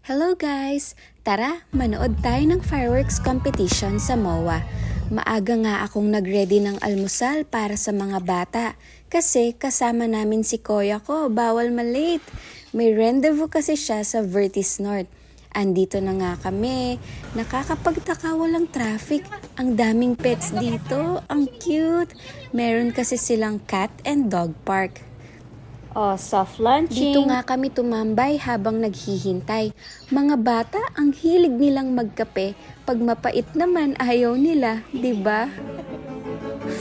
Hello guys! Tara, manood tayo ng fireworks competition sa MOA. Maaga nga akong nagready ng almusal para sa mga bata kasi kasama namin si Kuya ko, bawal malate. May rendezvous kasi siya sa Vertis North. Andito na nga kami. Nakakapagtaka, walang traffic. Ang daming pets dito. Ang cute. Meron kasi silang cat and dog park. Soft launching. Dito nga kami tumambay habang naghihintay. Mga bata, ang hilig nilang magkape. Pag mapait naman, ayaw nila, 'di ba?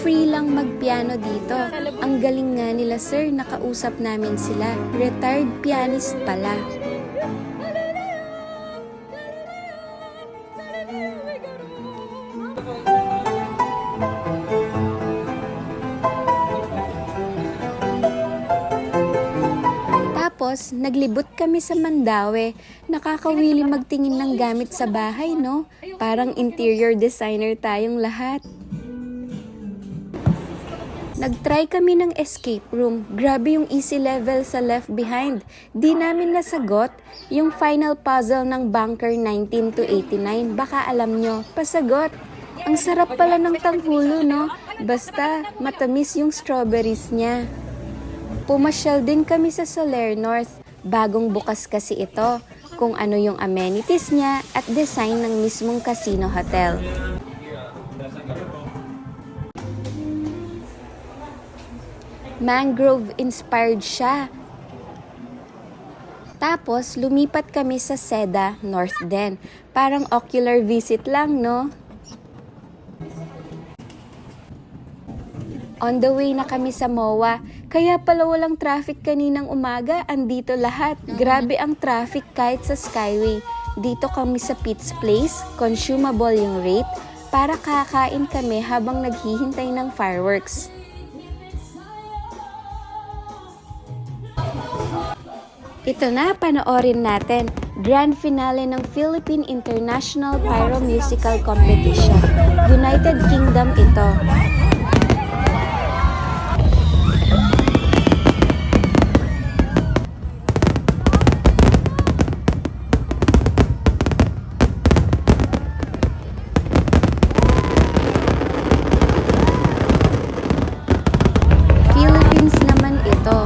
Free lang magpiano dito. Ang galing nga nila sir, nakausap namin sila. Retired pianist pala. Tapos, naglibot kami sa Mandaue. Nakakawili magtingin ng gamit sa bahay, no? Parang interior designer tayong lahat. Nagtry kami ng escape room. Grabe yung easy level sa Left Behind. Di namin nasagot yung final puzzle ng Bunker 19 to 89. Baka alam nyo, pasagot. Ang sarap pala ng tanghulo, no? Basta matamis yung strawberries niya. Pumasyal din kami sa Soler North. Bagong bukas kasi ito, kung ano yung amenities niya at design ng mismong casino hotel. Mangrove-inspired siya. Tapos, lumipat kami sa Seda North din. Parang ocular visit lang, no? On the way na kami sa MOA, kaya pala walang traffic kaninang umaga, andito lahat. Grabe ang traffic kahit sa Skyway. Dito kami sa Pitt's Place, consumable yung rate, para kakain kami habang naghihintay ng fireworks. Ito na, panoorin natin. Grand finale ng Philippine International Pyro Musical Competition. United Kingdom ito. Philippines naman ito.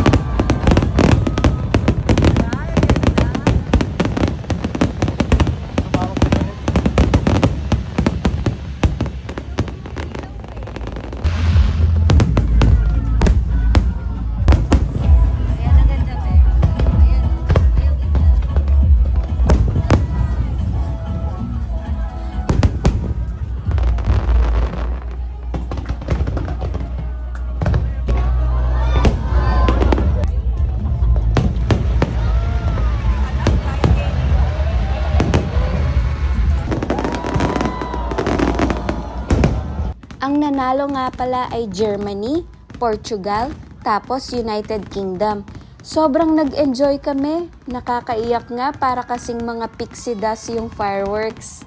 Ang nanalo nga pala ay Germany, Portugal, tapos United Kingdom. Sobrang nag-enjoy kami. Nakakaiyak nga para kasing mga pixie dust yung fireworks.